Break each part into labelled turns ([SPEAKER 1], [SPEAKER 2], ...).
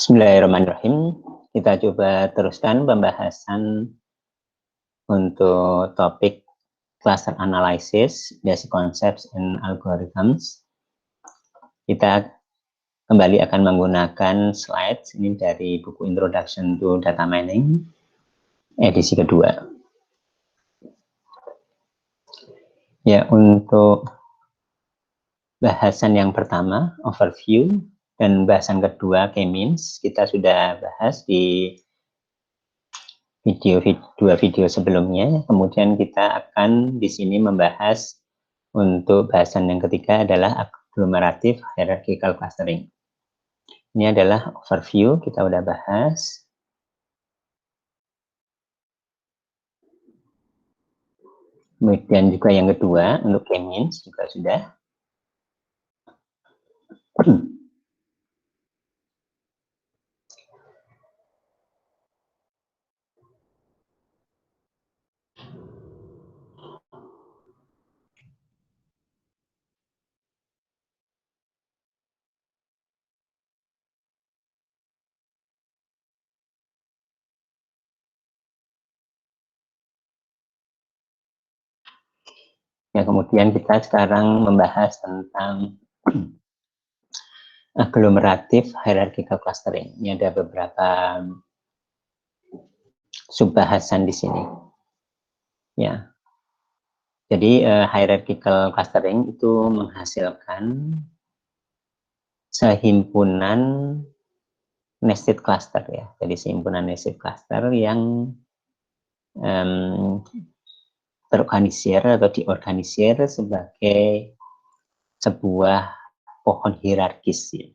[SPEAKER 1] Bismillahirrahmanirrahim. Kita coba teruskan pembahasan untuk topik cluster analysis, basic concepts and algorithms. Kita kembali akan menggunakan slide ini dari buku Introduction to Data Mining, edisi kedua. Ya, untuk bahasan yang pertama, overview, dan bahasan kedua, K-means, kita sudah bahas di dua video sebelumnya. Kemudian kita akan di sini membahas untuk bahasan yang ketiga adalah agglomerative hierarchical clustering. Ini adalah overview, kita sudah bahas. Kemudian juga yang kedua untuk K-means juga sudah. Ya, kemudian kita sekarang membahas tentang agglomerative hierarchical clustering. Ini ada beberapa subbahasan di sini. Ya. Jadi hierarchical clustering itu menghasilkan sehimpunan nested cluster ya. Jadi sehimpunan nested cluster yang terorganisir atau diorganisir sebagai sebuah pohon hierarkis ya,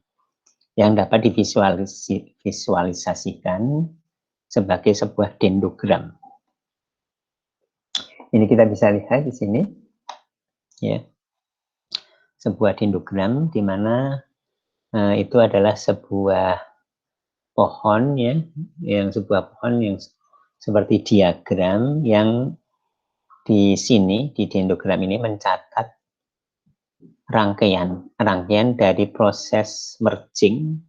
[SPEAKER 1] yang dapat divisualisasikan sebagai sebuah dendrogram. Ini kita bisa lihat di sini ya, sebuah dendrogram di mana itu adalah sebuah pohon ya, yang sebuah pohon yang seperti diagram yang di sini di dendrogram ini mencatat rangkaian dari proses merging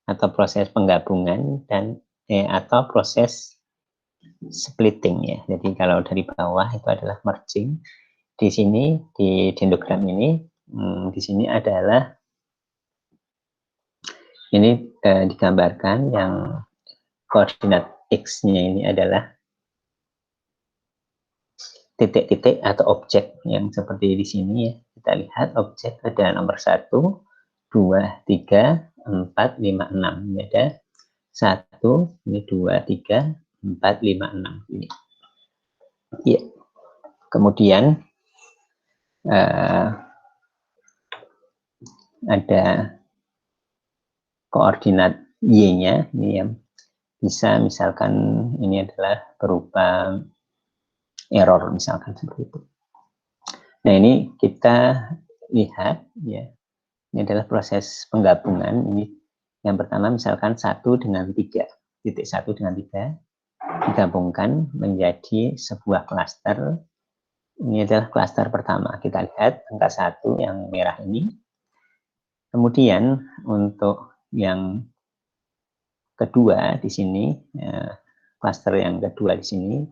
[SPEAKER 1] atau proses penggabungan dan atau proses splitting ya. Jadi kalau dari bawah itu adalah merging. Di sini di dendrogram ini di sini adalah ini digambarkan yang koordinat X-nya ini adalah titik-titik atau objek yang seperti di sini ya. Kita lihat objek ada nomor 1, 2, 3, 4, 5, 6. Ini ada 1, ini 2, 3, 4, 5, 6. Ini. Ya. Kemudian ada koordinat Y-nya ini yang bisa misalkan ini adalah berupa error misalkan seperti itu. Nah, ini kita lihat ya. Ini adalah proses penggabungan. Ini yang pertama misalkan 1 dengan 3, titik 1 dengan 3 digabungkan menjadi sebuah klaster. Ini adalah klaster pertama. Kita lihat angka 1 yang merah ini. Kemudian untuk yang kedua di sini, klaster yang kedua di sini,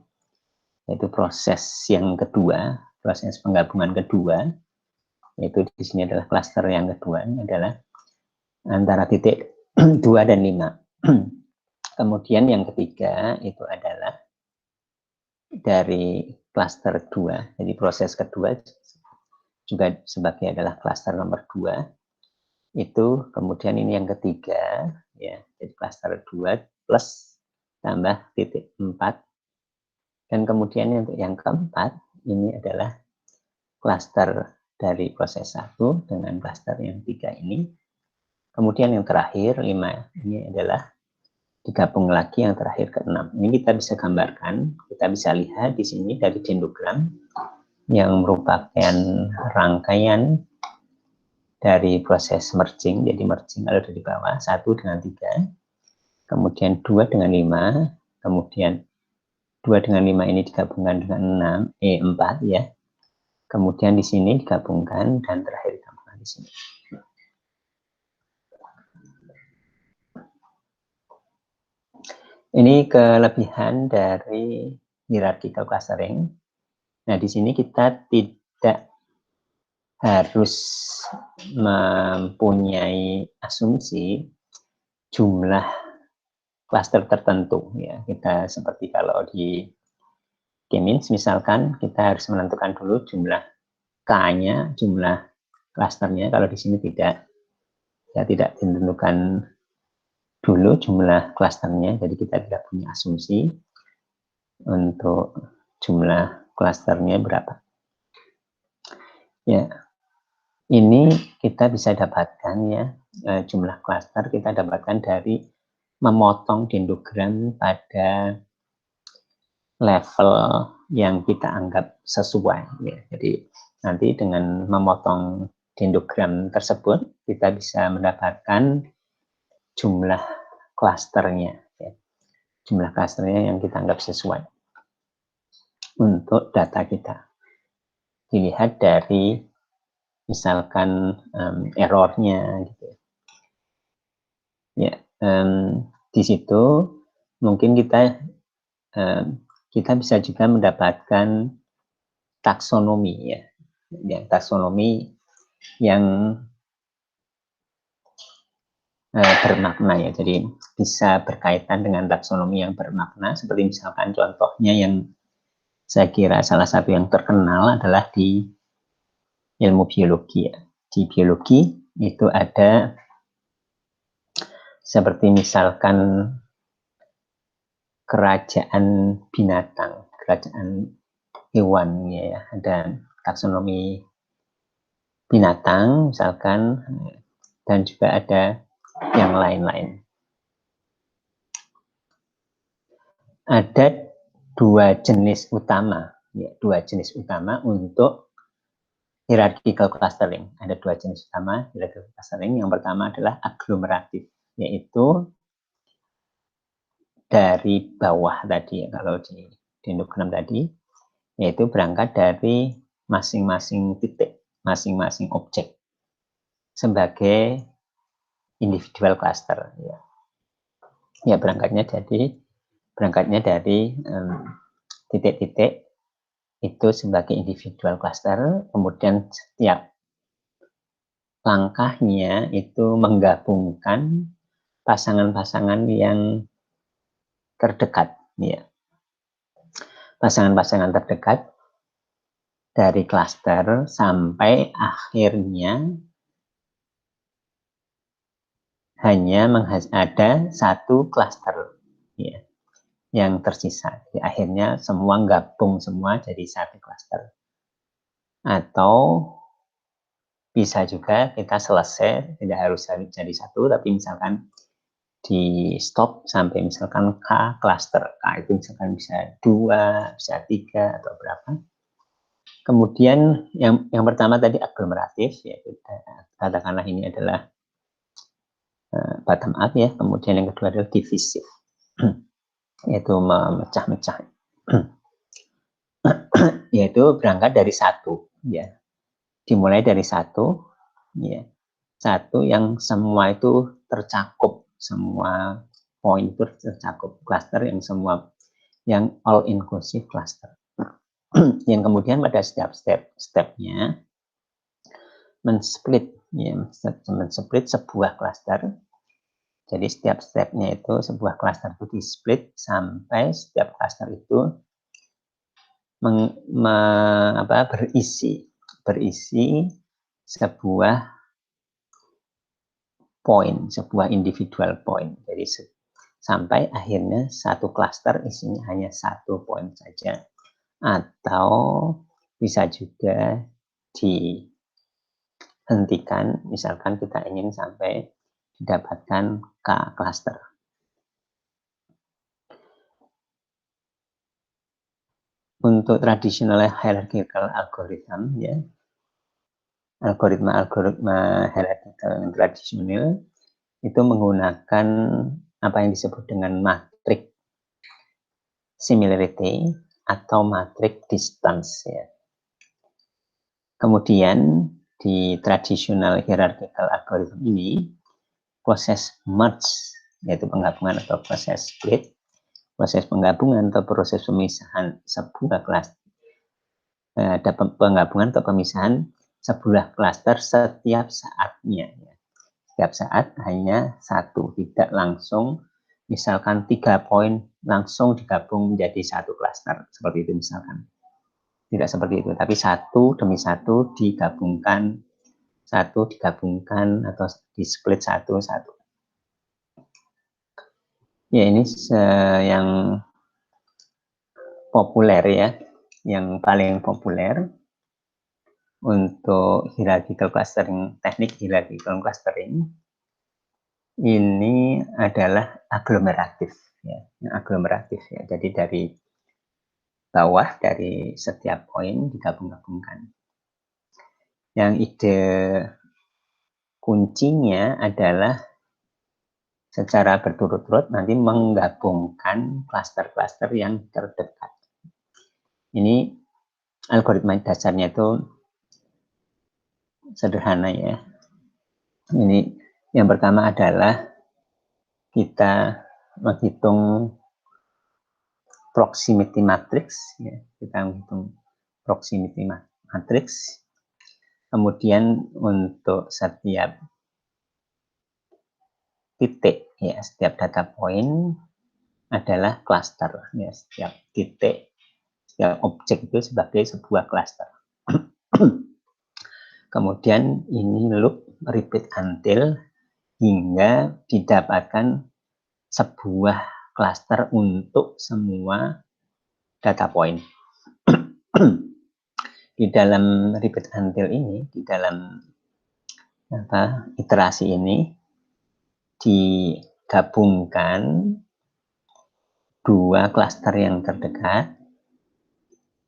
[SPEAKER 1] yaitu proses yang kedua, proses penggabungan kedua, yaitu di sini adalah klaster yang kedua, ini adalah antara titik 2 dan 5. Kemudian yang ketiga itu adalah dari klaster 2, jadi proses kedua juga sebagai adalah klaster nomor 2. Itu kemudian ini yang ketiga ya, jadi klaster 2 plus tambah titik 4. Dan kemudian untuk yang keempat ini adalah klaster dari proses 1 dengan klaster yang 3 ini. Kemudian yang terakhir 5 ini adalah digabung lagi yang terakhir ke 6. Ini kita bisa gambarkan, kita bisa lihat di sini dari dendrogram yang merupakan rangkaian dari proses merging. Jadi merging kalau dari bawah 1 dengan 3, kemudian 2 dengan 5, kemudian 2 dengan 5 ini digabungkan dengan 4 ya. Kemudian di sini digabungkan dan terakhir digabungkan di sini. Ini kelebihan dari hierarchical clustering. Nah, di sini kita tidak harus mempunyai asumsi jumlah klaster tertentu ya. Kita seperti kalau di K-means misalkan kita harus menentukan dulu jumlah K-nya, jumlah klasternya. Kalau di sini tidak, ya tidak ditentukan dulu jumlah klasternya, jadi kita tidak punya asumsi untuk jumlah klasternya berapa. Ya, ini kita bisa dapatkan ya, jumlah klaster kita dapatkan dari memotong dendrogram pada level yang kita anggap sesuai ya. Jadi nanti dengan memotong dendrogram tersebut kita bisa mendapatkan jumlah klasternya ya. Jumlah klasternya yang kita anggap sesuai untuk data kita. Dilihat dari misalkan errornya gitu ya. Di situ mungkin kita bisa juga mendapatkan taksonomi ya, taksonomi yang bermakna ya. Jadi bisa berkaitan dengan taksonomi yang bermakna, seperti misalkan contohnya yang saya kira salah satu yang terkenal adalah di ilmu biologi ya. Di biologi itu ada seperti misalkan kerajaan binatang, kerajaan hewan ya, ada taksonomi binatang misalkan, dan juga ada yang lain-lain. Ada dua jenis utama untuk hierarchical clustering. Ada dua jenis utama hierarchical clustering. Yang pertama adalah aglomeratif, yaitu dari bawah tadi ya, kalau di dendrogram tadi, yaitu berangkat dari masing-masing titik, masing-masing objek sebagai individual cluster ya. Ya, berangkatnya dari titik-titik itu sebagai individual cluster, kemudian setiap langkahnya itu menggabungkan pasangan-pasangan yang terdekat ya. Pasangan-pasangan terdekat dari klaster sampai akhirnya hanya ada satu klaster ya, yang tersisa. Jadi akhirnya semua gabung semua jadi satu klaster. Atau bisa juga kita selesai, tidak harus jadi satu, tapi misalkan di stop sampai misalkan K klaster. K itu misalkan bisa 2, bisa 3 atau berapa. Kemudian yang pertama tadi aglomeratif, yaitu katakanlah ini adalah bottom up ya. Kemudian yang kedua adalah divisif, yaitu memecah-mecah. Yaitu berangkat dari satu ya. Dimulai dari satu ya. Satu yang semua itu tercakup, semua poin itu tercakup, cluster yang semua, yang all inclusive cluster. Yang kemudian pada setiap stepnya men-split sebuah cluster. Jadi setiap stepnya itu sebuah cluster itu di-split sampai setiap cluster itu berisi sebuah poin, sebuah individual poin. Jadi sampai akhirnya satu klaster isinya hanya satu poin saja. Atau bisa juga dihentikan, misalkan kita ingin sampai didapatkan K klaster. Untuk traditional hierarchical algorithm ya, algoritma hierarchical yang tradisional itu menggunakan apa yang disebut dengan matrix similarity atau matrix distance ya. Kemudian di traditional hierarchical algorithm ini proses merge, yaitu penggabungan atau proses split, proses penggabungan atau proses pemisahan sebuah klaster, ada penggabungan atau pemisahan sebuah klaster setiap saatnya. Setiap saat hanya satu, tidak langsung misalkan 3 poin langsung digabung menjadi satu klaster seperti itu misalkan. Tidak seperti itu, tapi satu demi satu digabungkan, atau di split satu-satu. Ya, ini yang populer ya, yang paling populer untuk hierarchical clustering, teknik hierarchical clustering ini adalah aglomeratif ya, aglomeratif ya. Jadi dari bawah, dari setiap poin digabung-gabungkan. Yang ide kuncinya adalah secara berturut-turut nanti menggabungkan klaster-klaster yang terdekat. Ini algoritma dasarnya itu sederhana ya. Ini yang pertama adalah kita menghitung proximity matrix ya. Kita menghitung proximity matrix. Kemudian untuk setiap titik ya, setiap data point adalah cluster ya, setiap titik, setiap objek itu sebagai sebuah cluster. Kemudian ini loop repeat until hingga didapatkan sebuah cluster untuk semua data point. Di dalam repeat until ini, di dalam iterasi ini digabungkan dua klaster yang terdekat,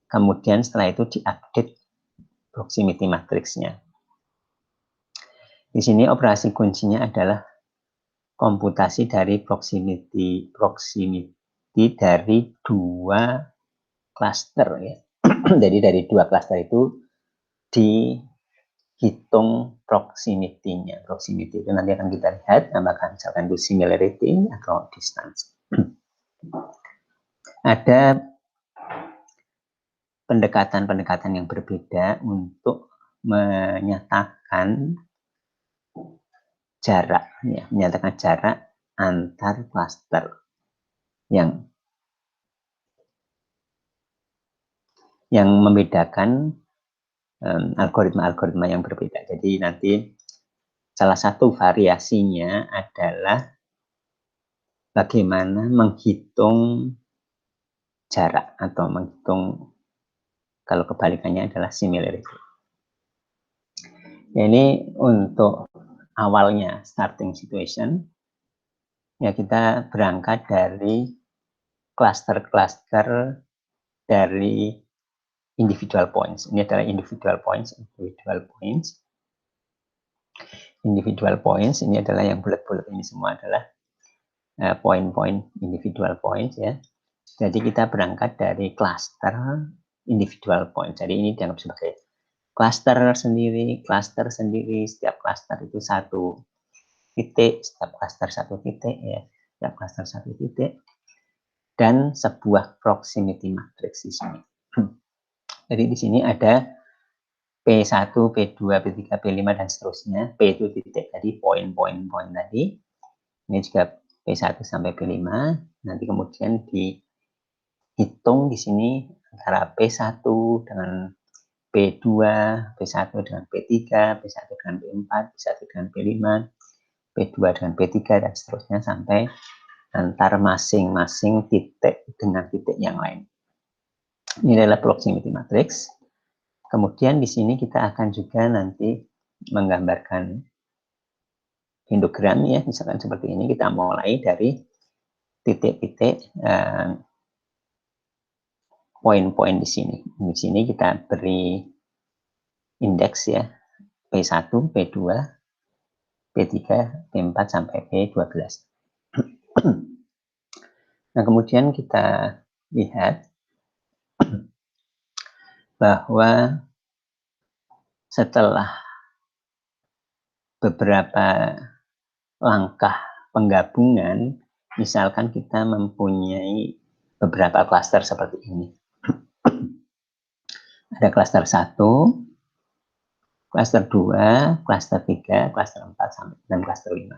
[SPEAKER 1] kemudian setelah itu diupdate proximity matrix-nya. Di sini operasi kuncinya adalah komputasi dari proximity dari dua klaster ya. Jadi dari dua klaster itu dihitung proximity-nya. Proximity itu nanti akan kita lihat, apakah misalkan itu similarity atau distance. Ada pendekatan-pendekatan yang berbeda untuk menyatakan jarak, ya, menyatakan jarak antar klaster yang membedakan algoritma-algoritma yang berbeda. Jadi nanti salah satu variasinya adalah bagaimana menghitung jarak atau menghitung, kalau kebalikannya adalah similarity. Ini untuk awalnya starting situation, ya kita berangkat dari cluster-cluster dari individual points. Ini adalah individual points. Individual points ini adalah yang bulat-bulat ini semua adalah poin-poin individual points ya. Jadi kita berangkat dari cluster individual points. Jadi ini dianggap sebagai cluster sendiri, setiap cluster itu satu titik, setiap cluster satu titik ya, setiap cluster satu titik, dan sebuah proximity matrix di sini. Jadi di sini ada P1, P2, P3, P5 dan seterusnya. P itu titik tadi, poin-poin tadi. Ini juga P1 sampai P5. Nanti kemudian dihitung di sini antara P1 dengan P2, P1 dengan P3, P1 dengan P4, P1 dengan P5, P2 dengan P3 dan seterusnya sampai antar masing-masing titik dengan titik yang lain. Ini adalah proximity matrix. Kemudian di sini kita akan juga nanti menggambarkan histogram ya, misalkan seperti ini. Kita mulai dari titik-titik poin-poin di sini. Di sini kita beri indeks ya, P1, P2, P3, P4 sampai P12. Nah, kemudian kita lihat bahwa setelah beberapa langkah penggabungan, misalkan kita mempunyai beberapa klaster seperti ini. Ada klaster 1, klaster 2, klaster 3, klaster 4, dan klaster 5.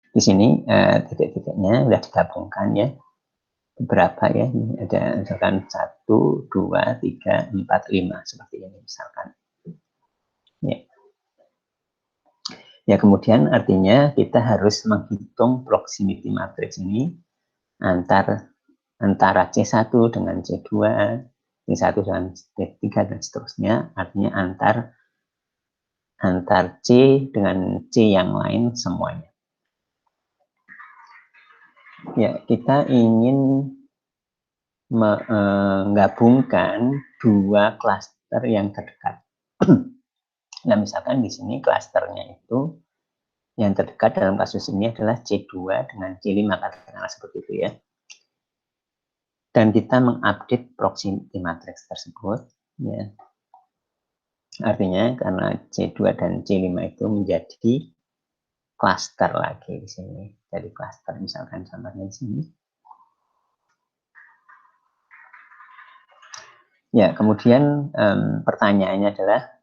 [SPEAKER 1] Di sini titik-titiknya sudah digabungkan ya. Beberapa ya, ini ada misalkan 1, 2, 3, 4, 5 seperti ini misalkan. Ya, kemudian artinya kita harus menghitung proximity matrix ini antara C1 dengan C2, C1 dengan C3 dan seterusnya, artinya antar C dengan C yang lain semuanya. Ya, kita ingin menggabungkan dua klaster yang terdekat. Nah, misalkan di sini klasternya itu yang terdekat dalam kasus ini adalah C2 dengan C5, katakanlah seperti itu ya. Dan kita mengupdate proximity matrix tersebut ya. Artinya karena C2 dan C5 itu menjadi klaster lagi di sini. Jadi klaster misalkan contohnya di sini. Ya, kemudian pertanyaannya adalah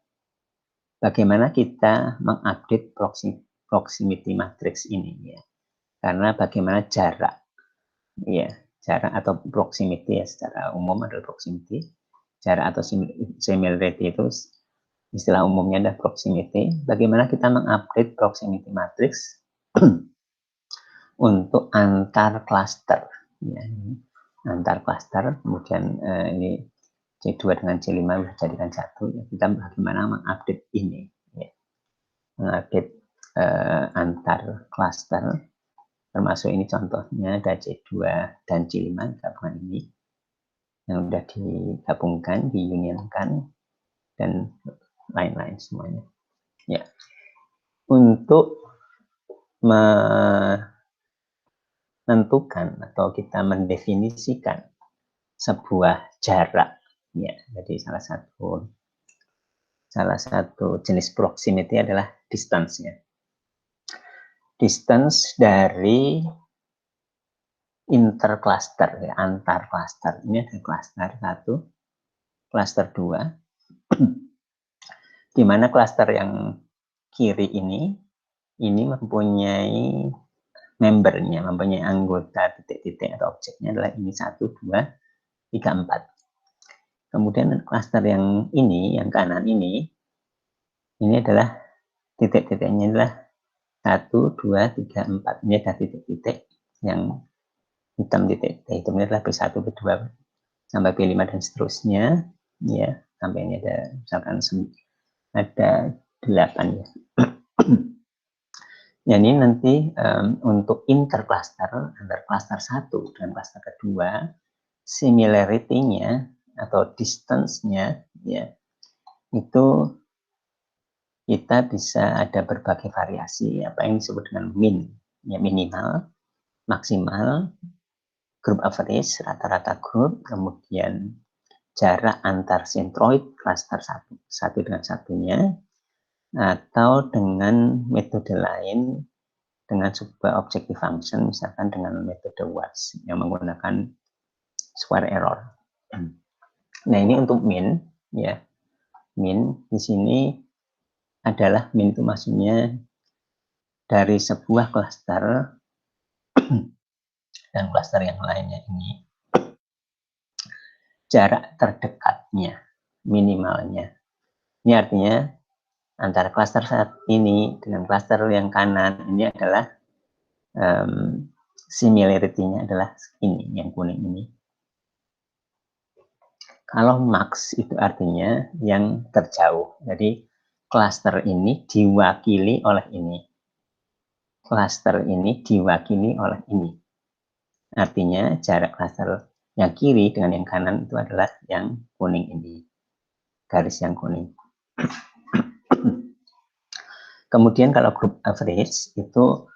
[SPEAKER 1] bagaimana kita mengupdate proximity matrix ini ya. Karena bagaimana jarak ya, jarak atau proximity ya, secara umum adalah proximity. Jarak atau similarity itu istilah umumnya adalah proximity. Bagaimana kita mengupdate proximity matrix untuk antar klaster ya, antar klaster. Kemudian ini C2 dengan C5 dijadikan satu ya. Kita bagaimana mengupdate ini ya. Mengupdate antar klaster, termasuk ini contohnya ada C2 dan C5 gabungan ini yang sudah digabungkan, diunionkan dan lain-lain semuanya ya. Untuk menentukan atau kita mendefinisikan sebuah jarak ya, jadi salah satu jenis proximity adalah distance-nya. Distance dari intercluster ya, antar cluster. Ini ada cluster 1, cluster 2. Di mana cluster yang kiri ini mempunyai membernya, mempunyai anggota titik-titik atau objeknya adalah ini 1, 2, 3, 4. Kemudian klaster yang ini, yang kanan ini adalah titik-titiknya adalah 1, 2, 3, 4. Ini ada titik-titik yang hitam, titik hitamnya adalah P1, P2, sampai P5 dan seterusnya. Ya, sampai ini ada misalkan ada 8 ya. Jadi nanti untuk intercluster antar cluster 1 dan cluster kedua, similarity-nya atau distance-nya ya, itu kita bisa ada berbagai variasi, apa yang disebut dengan min, ya, minimal, maksimal, group average, rata-rata grup, kemudian jarak antar sentroid cluster satu dengan satunya, atau dengan metode lain dengan sebuah objective function, misalkan dengan metode WATS yang menggunakan square error. Nah, ini untuk min ya. Min di sini adalah min itu maksudnya dari sebuah klaster dan klaster yang lainnya ini jarak terdekatnya, minimalnya. Ini artinya antara klaster saat ini dengan klaster yang kanan ini adalah similarity-nya adalah ini, yang kuning ini. Kalau max itu artinya yang terjauh. Jadi klaster ini diwakili oleh ini. Klaster ini diwakili oleh ini. Artinya jarak klaster yang kiri dengan yang kanan itu adalah yang kuning ini. Garis yang kuning. Kemudian kalau group average itu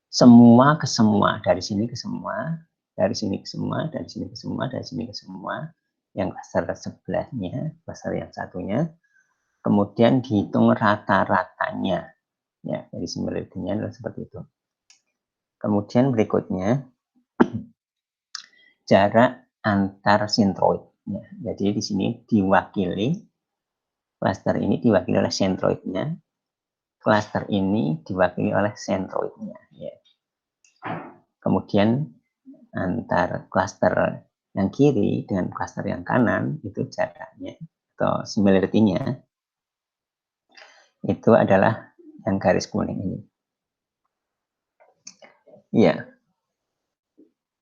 [SPEAKER 1] semua ke semua, dari sini ke semua, dari sini ke semua, dari sini ke semua, dari sini ke semua, yang klaster sebelahnya, klaster yang satunya, kemudian dihitung rata-ratanya, ya, dari similarity-nya adalah seperti itu. Kemudian berikutnya, jarak antar sentroid. Ya, jadi di sini diwakili, klaster ini diwakili oleh sentroidnya, klaster ini diwakili oleh sentroidnya. Ya. Kemudian antar klaster yang kiri dengan klaster yang kanan itu jaraknya atau similarity-nya itu adalah yang garis kuning ini. Ya,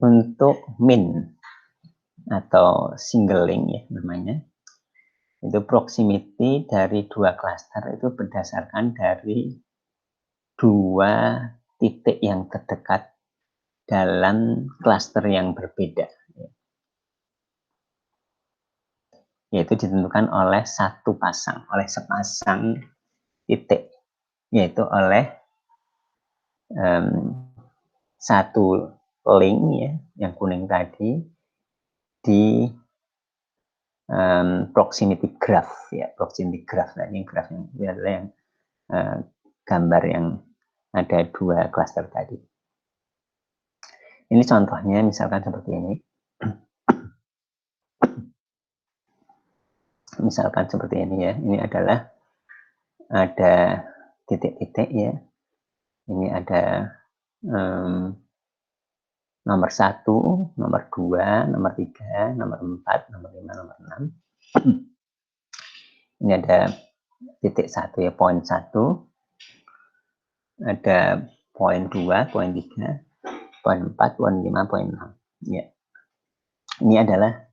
[SPEAKER 1] untuk min atau single link ya namanya, itu proximity dari dua klaster itu berdasarkan dari dua titik yang terdekat dalam klaster yang berbeda, yaitu ditentukan oleh sepasang titik, yaitu oleh satu link ya yang kuning tadi di proximity graph ya, proximity graph. Nah, ini graph yang ini adalah yang gambar yang ada dua klaster tadi. Ini contohnya misalkan seperti ini. Misalkan seperti ini ya. Ini adalah ada titik-titik ya. Ini ada nomor 1, nomor 2, nomor 3, nomor 4, nomor 5, nomor 6. Ini ada titik 1 ya, poin 1. Ada poin 2, poin 3, poin 4, poin 5, poin 6. Ya. Ini adalah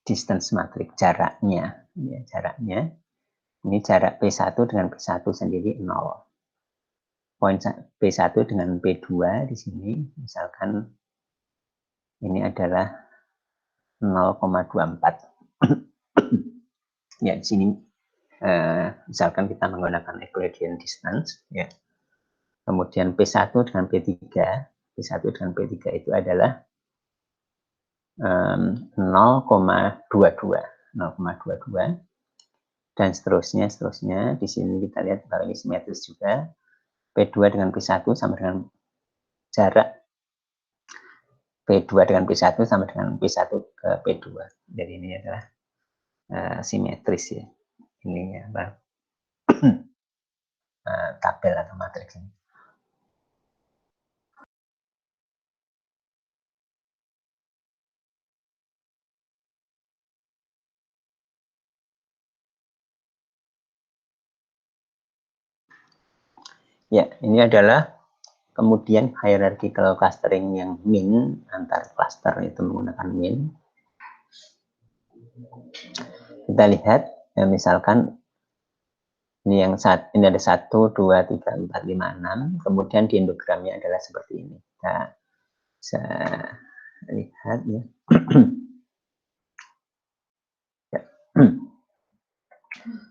[SPEAKER 1] distance matrix, jaraknya. Ya, jaraknya. Ini jarak P1 dengan P1 sendiri 0. Poin P1 dengan P2 di sini, misalkan ini adalah 0,24. Ya, di sini misalkan kita menggunakan Euclidean distance, ya. Kemudian P1 dengan P3, P1 dengan P3 itu adalah 0,22, dan seterusnya. Di sini kita lihat kalau ini simetris juga. P2 dengan P1 sama dengan jarak P2 dengan P1 sama dengan P1 ke P2. Jadi ini adalah simetris ya. Ini ya, tabel atau matriks ini. Ya, ini adalah kemudian hierarchical clustering yang min antar cluster itu menggunakan min. Kita lihat ya, misalkan ini yang ini ada 1, 2, 3, 4, 5, 6. Kemudian di endogramnya adalah seperti ini. Kita bisa lihat ya.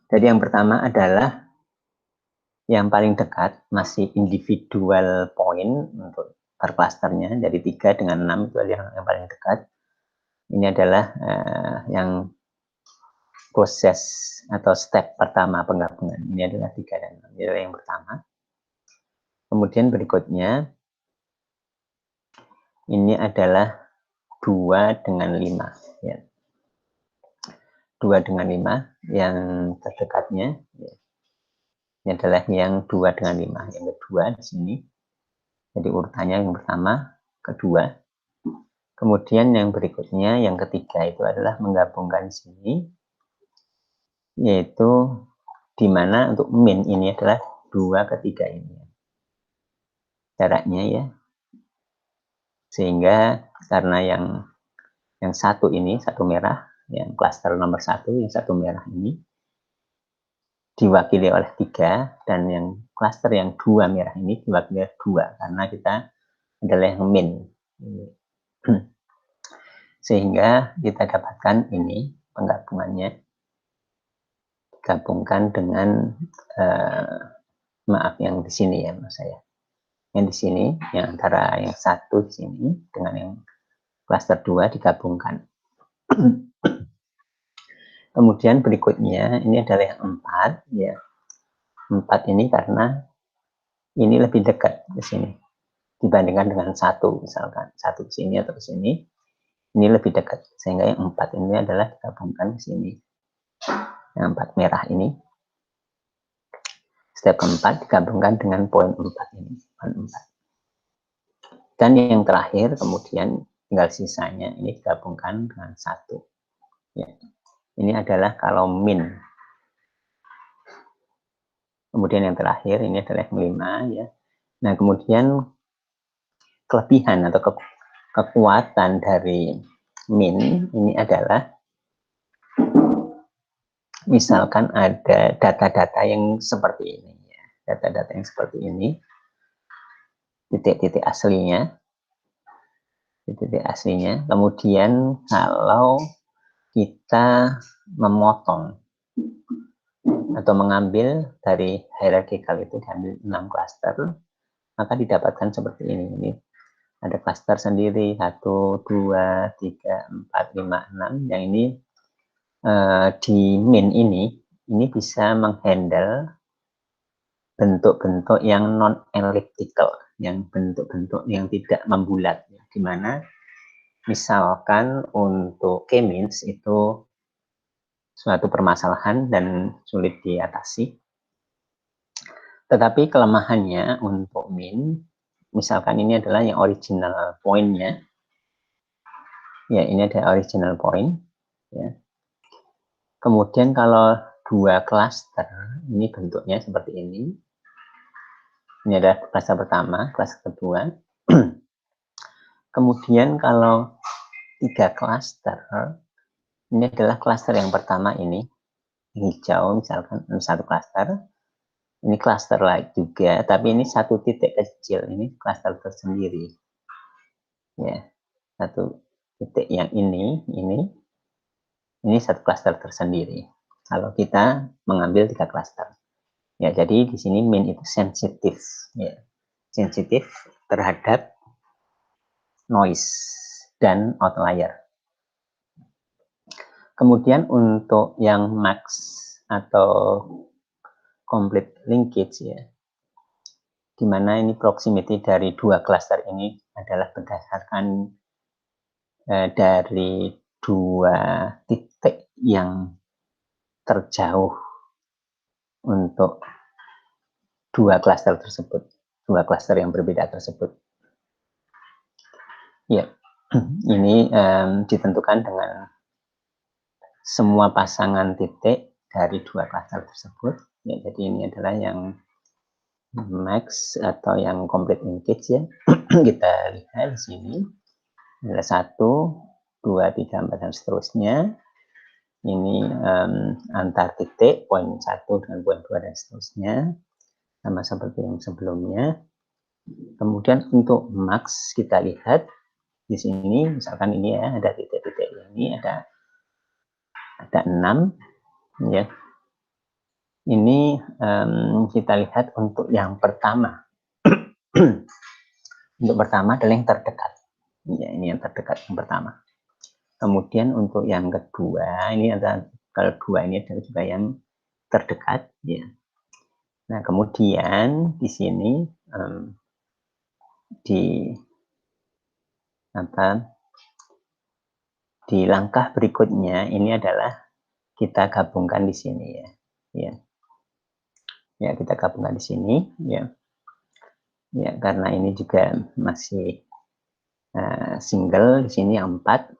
[SPEAKER 1] Jadi yang pertama adalah yang paling dekat, masih individual point untuk per klasternya, dari 3 dengan 6 itu adalah yang paling dekat. Ini adalah yang proses atau step pertama penggabungan. Ini adalah 3 dan 6. Ini adalah yang pertama. Kemudian berikutnya, ini adalah 2 dengan 5. Ya. 2 dengan 5, yang terdekatnya. Ya. Ini adalah yang 2 dengan 5. Yang kedua di sini. Jadi urutannya yang pertama, kedua. Kemudian yang berikutnya, yang ketiga itu adalah menggabungkan di sini. Yaitu di mana untuk min ini adalah 2 ke 3 ini. Jaraknya ya. Sehingga karena yang satu ini, satu merah, yang klaster nomor 1, yang satu merah ini, diwakili oleh 3, dan yang klaster yang 2 merah ini diwakili oleh 2, karena kita adalah yang min. Sehingga kita dapatkan ini penggabungannya, digabungkan dengan maaf yang di sini ya mas saya. Yang di sini, yang antara yang satu di sini dengan yang klaster 2 digabungkan. Kemudian berikutnya ini adalah yang 4 ya. 4 ini karena ini lebih dekat ke sini dibandingkan dengan 1, misalkan 1 ke sini atau ke sini. ini lebih dekat, sehingga yang 4 ini adalah digabungkan ke sini. Yang 4 merah ini. Step keempat digabungkan dengan poin 4 ini. Poin 4. Dan yang terakhir kemudian tinggal sisanya ini digabungkan dengan 1. Ya. Ini adalah kalau min. Kemudian yang terakhir ini adalah yang 5 ya. Nah, kemudian kelebihan atau kekuatan dari min ini adalah misalkan ada data-data yang seperti ini ya. Data-data yang seperti ini. Titik-titik aslinya. Titik aslinya. Kemudian kalau kita memotong atau mengambil dari hierarchical itu diambil 6 klaster, maka didapatkan seperti ini. Ini ada klaster sendiri 1, 2, 3, 4, 5, 6. Yang ini di min ini bisa menghandle bentuk-bentuk yang non elliptical, yang bentuk-bentuk yang tidak membulat, di mana misalkan untuk k-means itu suatu permasalahan dan sulit diatasi. Tetapi kelemahannya untuk min, misalkan ini adalah yang original point-nya. Ya, ini ada original point. Ya. Kemudian kalau 2 cluster, ini bentuknya seperti ini. Ini adalah klaster pertama, klaster kedua. Kemudian kalau 3 klaster, ini adalah klaster yang pertama ini, hijau misalkan, 1 klaster. Ini klaster lain juga, tapi ini 1 titik kecil, ini klaster tersendiri. Ya, 1 titik yang ini 1 klaster tersendiri. Kalau kita mengambil 3 klaster. Ya, jadi di sini min itu sensitif, ya. Sensitif terhadap noise dan outlier. Kemudian untuk yang max atau complete linkage ya, di mana ini proximity dari 2 klaster ini adalah berdasarkan dari 2 titik yang terjauh untuk 2 klaster tersebut, 2 klaster yang berbeda tersebut. Ya, ini ditentukan dengan semua pasangan titik dari 2 klaster tersebut. Ya, jadi ini adalah yang max atau yang complete linkage ya. Kita lihat di sini ada 1, 2, 3, 4 dan seterusnya. Ini antar titik poin 1 dengan poin 2 dan seterusnya, sama seperti yang sebelumnya. Kemudian untuk max kita lihat di sini, misalkan ini ya, ada titik-titik ini ada 6 ya. Ini kita lihat untuk yang pertama. Untuk pertama adalah yang terdekat. Ya, ini yang terdekat yang pertama. Kemudian untuk yang kedua, ini ada kalau 2 ini adalah juga yang terdekat ya. Nah, kemudian di sini di langkah berikutnya ini adalah kita gabungkan di sini ya. Ya, kita gabungkan di sini ya. Ya, karena ini juga masih single di sini yang 4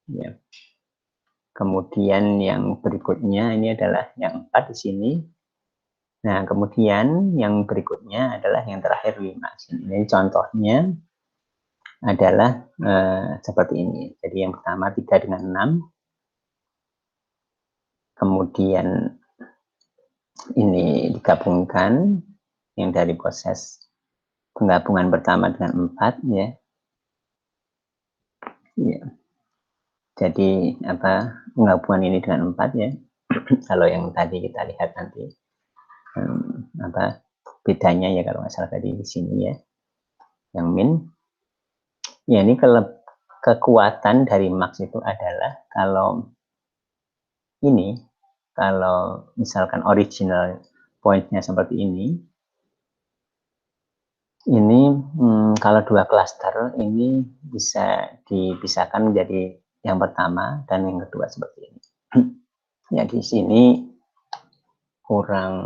[SPEAKER 1] ya. Kemudian yang berikutnya ini adalah yang 4 di sini. Nah, kemudian yang berikutnya adalah yang terakhir 5. Ini contohnya adalah seperti ini. Jadi yang pertama 3 dengan 6. Kemudian ini digabungkan yang dari proses penggabungan pertama dengan 4 ya. Ya. Jadi penggabungan ini dengan 4 ya. Kalau yang tadi kita lihat nanti bedanya ya, kalau nggak salah tadi di sini ya, yang min ya. Ini kekuatan dari max itu adalah kalau misalkan original point-nya seperti ini kalau 2 klaster ini bisa dipisahkan menjadi yang pertama dan yang kedua seperti ini. Ya, di sini kurang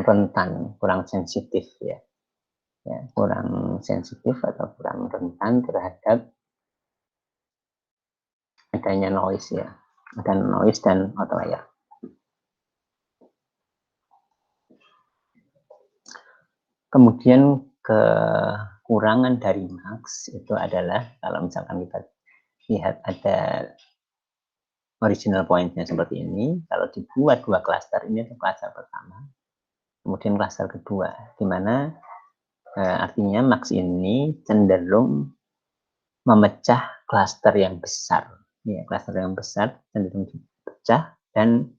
[SPEAKER 1] rentan, kurang sensitif ya. Ya, kurang sensitif atau kurang rentan terhadap adanya noise ya. Ada noise dan outlier. Kemudian kekurangan dari Max itu adalah kalau misalkan kita lihat ada original point-nya seperti ini, kalau dibuat dua klaster, ini adalah klaster pertama, kemudian klaster kedua, di mana artinya Max ini cenderung memecah klaster yang besar, ya, klaster yang besar cenderung pecah, dan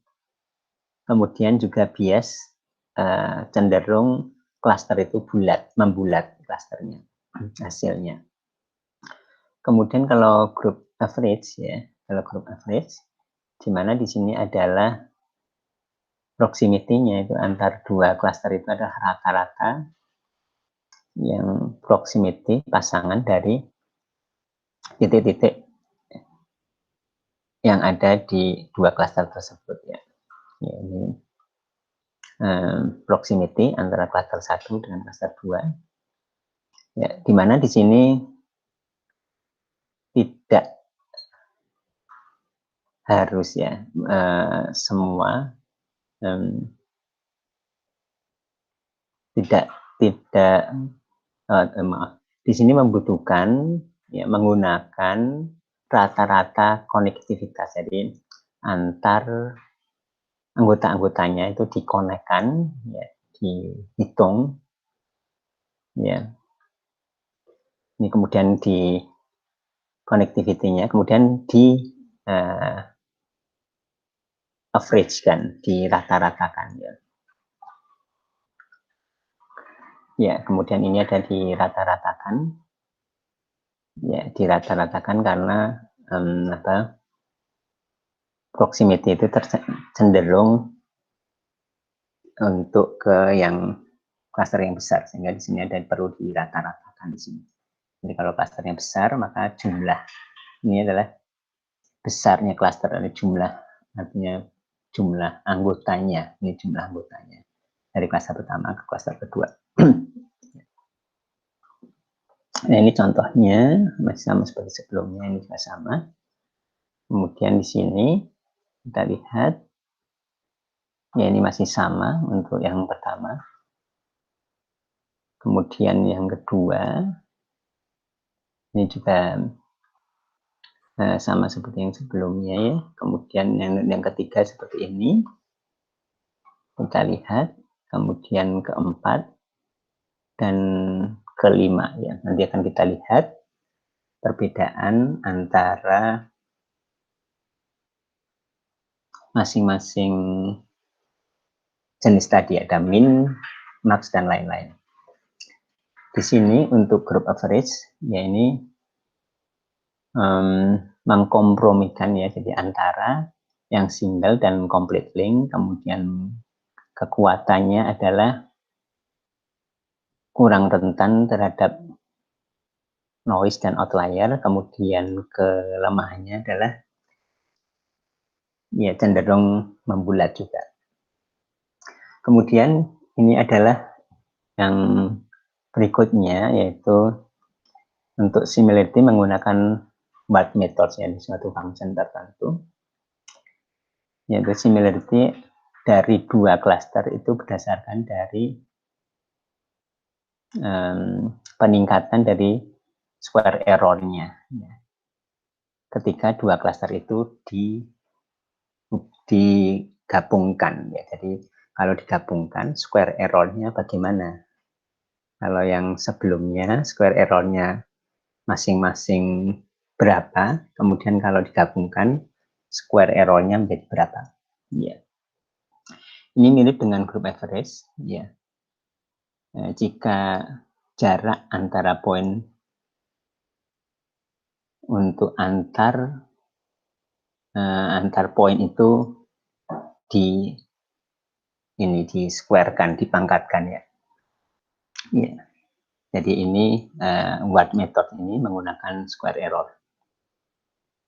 [SPEAKER 1] kemudian juga bias cenderung klaster itu membulat klasternya, hasilnya. Kemudian kalau grup average ya, kalau grup average, di mana di sini adalah proximity-nya itu antar dua klaster itu adalah rata-rata yang proximity pasangan dari titik-titik yang ada di dua klaster tersebut ya. Ya, ini proximity antara klaster 1 dengan klaster 2. Ya, di mana di sini tidak harus ya semua tidak maaf, di sini membutuhkan ya menggunakan rata-rata konektivitas, jadi antar anggota-anggotanya itu dikonekkan ya, dihitung ya, ini kemudian di connectivity-nya kemudian di average kan, dirata-ratakan ya. Ya, kemudian ini ada dirata-ratakan. Ya, dirata-ratakan karena proximity itu cenderung untuk ke yang klaster yang besar, sehingga di sini ada perlu dirata-ratakan di sini. Jadi kalau klasternya besar, maka jumlah ini adalah besarnya klaster, ada jumlah, artinya jumlah anggotanya, ini jumlah anggotanya dari klaster pertama ke klaster kedua. Nah, ini contohnya masih sama seperti sebelumnya, ini juga sama. Kemudian di sini kita lihat, ya ini masih sama untuk yang pertama. Kemudian yang kedua, ini juga sama seperti yang sebelumnya ya. Kemudian yang ketiga seperti ini, kita lihat. Kemudian keempat dan kelima ya. Nanti akan kita lihat perbedaan antara masing-masing jenis tadi, ada min, max, dan lain-lain. Di sini untuk grup average, ya ini mengkompromikan ya, jadi antara yang single dan complete link, kemudian kekuatannya adalah kurang rentan terhadap noise dan outlier, kemudian kelemahannya adalah ya cenderung membulat juga. Kemudian ini adalah yang berikutnya, yaitu untuk similarity menggunakan Watt method ya, di suatu function tertentu, yaitu similarity dari dua klaster itu berdasarkan dari peningkatan dari square error-nya ya. Ketika dua klaster itu digabungkan ya. Jadi kalau digabungkan square error-nya bagaimana? Kalau yang sebelumnya square error-nya masing-masing berapa, kemudian kalau digabungkan square error-nya menjadi berapa. Ya. Ini mirip dengan group average ya. Jika jarak antara poin untuk antar poin itu di square kan, dipangkatkan ya. Ya. Jadi ini Watt method ini menggunakan square error.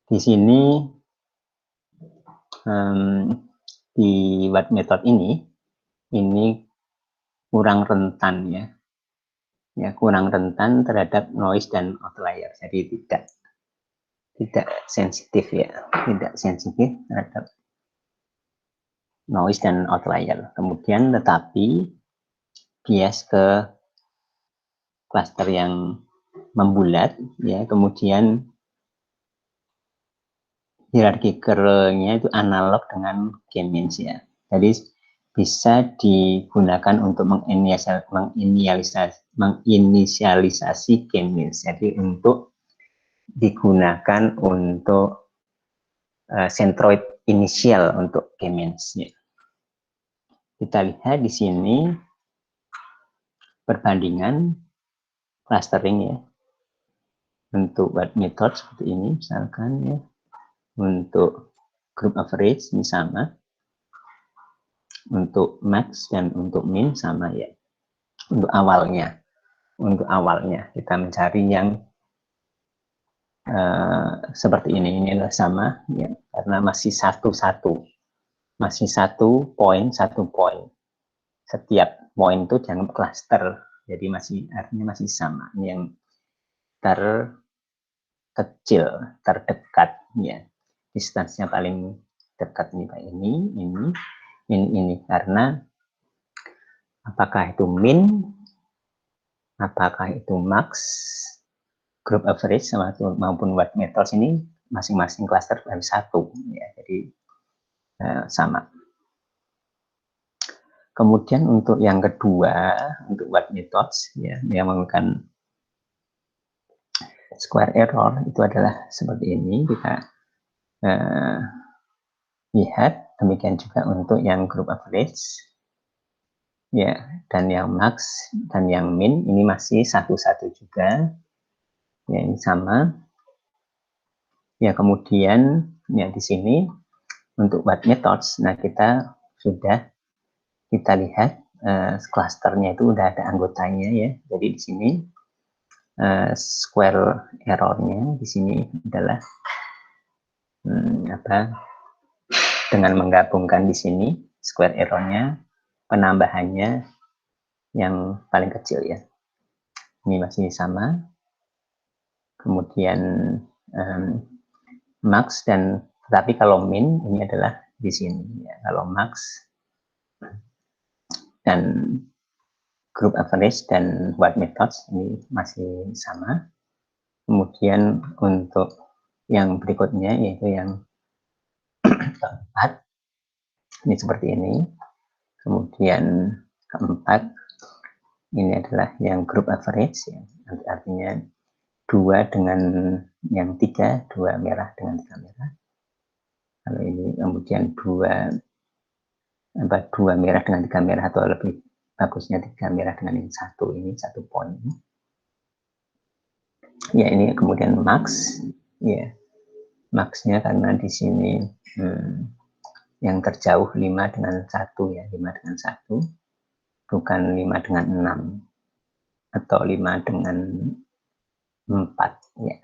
[SPEAKER 1] Di sini di Watt method ini kurang rentan ya, kurang rentan terhadap noise dan outlier. Jadi tidak sensitif ya, tidak sensitif terhadap noise dan outlier. Kemudian tetapi bias ke cluster yang membulat ya, kemudian hierarkikalnya itu analog dengan K-means ya. Jadi bisa digunakan untuk menginisialisasi K-means. Jadi untuk digunakan untuk centroid inisial untuk K-means. Ya. Kita lihat di sini perbandingan clustering ya. Untuk Watt method seperti ini misalkan ya. Untuk group average ini sama, untuk max dan untuk min sama ya. Untuk awalnya kita mencari yang seperti ini adalah sama ya, karena masih satu poin setiap poin itu dianggap cluster, jadi artinya masih sama. Ini yang terkecil, terdekat ya, distansinya paling dekat ini kayak ini karena apakah itu min, apakah itu max, group average maupun Watt method ini masing-masing cluster dari satu ya, jadi sama. Kemudian untuk yang kedua, untuk Watt methods ya, yang menggunakan square error itu adalah seperti ini. Kita lihat demikian juga untuk yang group average ya, dan yang max dan yang min ini masih satu juga ya, ini sama ya. Kemudian ya di sini untuk Watt methods, nah kita lihat klasternya itu udah ada anggotanya ya. Jadi di sini square errornya di sini adalah dengan menggabungkan di sini square errornya, penambahannya yang paling kecil ya. Ini masih sama. Kemudian max dan tetapi kalau min ini adalah di sini ya. Kalau max dan group average dan Watt methods ini masih sama. Kemudian untuk yang berikutnya yaitu yang keempat ini seperti ini. Kemudian keempat ini adalah yang group average ya, artinya 2 dengan yang 3, 2 merah dengan 3 merah. Kalau ini kemudian 2 merah dengan 3 merah, atau lebih bagusnya 3 merah dengan yang 1, ini 1 poin ya. Ini kemudian max ya, maxnya karena di sini yang terjauh 5 dengan 1 ya, 5 dengan 1 bukan 5 dengan 6 atau 5 dengan 4 ya.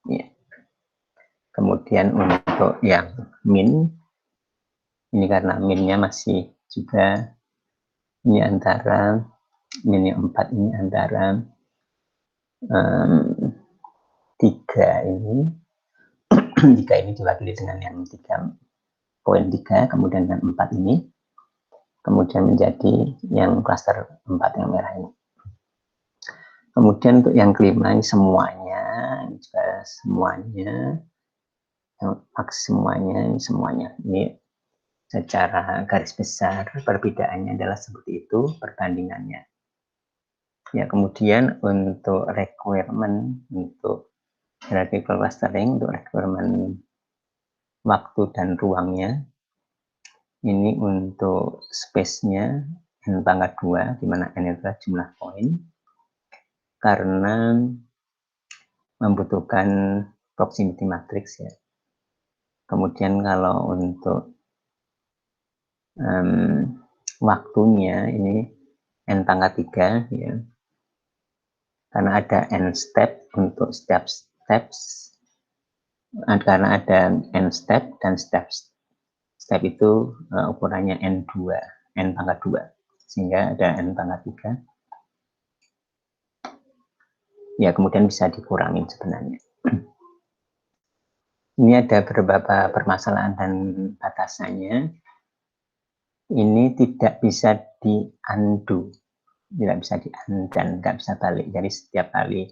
[SPEAKER 1] Ya. Kemudian untuk yang min ini karena minnya masih juga ini antara min yang 4 ini antara 3 ini 3 ini diwakili dengan yang 3.3, kemudian yang 4 ini kemudian menjadi yang klaster 4 yang merah ini. Kemudian untuk yang kelima ini semuanya, ini juga semuanya, semuanya ini secara garis besar perbedaannya adalah seperti itu perbandingannya ya. Kemudian untuk requirement untuk hierarchical clustering, untuk requirement waktu dan ruangnya ini untuk space-nya n pangkat 2, di mana n adalah jumlah poin, karena membutuhkan proximity matrix ya. Kemudian kalau untuk waktunya ini n pangkat 3 ya, karena ada n step untuk setiap steps, karena ada n step dan step itu ukurannya n2, n pangkat 2, sehingga ada n pangkat 3. Ya, kemudian bisa dikurangin sebenarnya. Ini ada beberapa permasalahan dan batasannya. Ini tidak bisa di-undo, tidak bisa di-undan, nggak bisa balik. Jadi setiap kali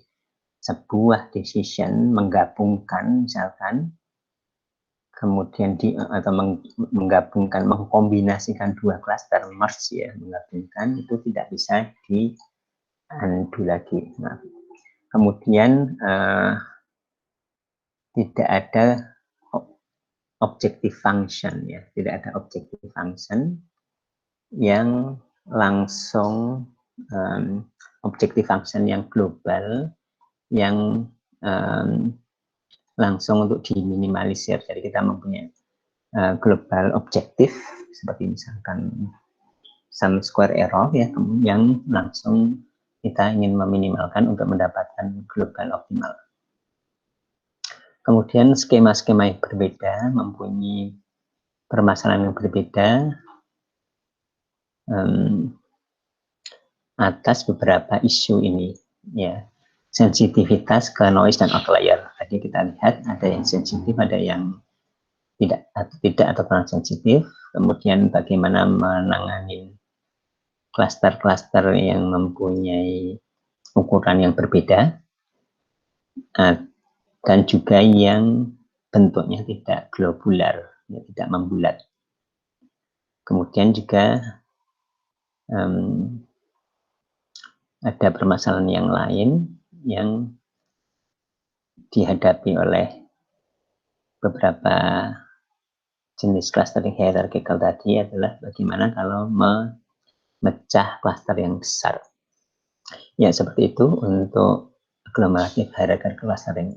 [SPEAKER 1] sebuah decision menggabungkan, misalkan, kemudian menggabungkan, mengkombinasikan dua klaster, merge ya, menggabungkan, itu tidak bisa di-undo lagi. Nah, kemudian tidak ada objective function ya, tidak ada objective function yang langsung objective function yang global yang langsung untuk diminimalisir. Jadi kita mempunyai global objektif seperti misalkan sum square error ya, yang langsung kita ingin meminimalkan untuk mendapatkan global optimal. Kemudian skema-skema yang berbeda mempunyai permasalahan yang berbeda atas beberapa isu ini, ya, sensitivitas ke noise dan outlier. Tadi kita lihat ada yang sensitif, ada yang tidak atau kurang sensitif. Kemudian bagaimana menangani klaster-klaster yang mempunyai ukuran yang berbeda, dan juga yang bentuknya tidak globular, ya, tidak membulat. Kemudian juga ada permasalahan yang lain yang dihadapi oleh beberapa jenis clustering hierarchical tadi adalah bagaimana kalau memecah cluster yang besar. Ya, seperti itu untuk agglomerative hierarchical clustering.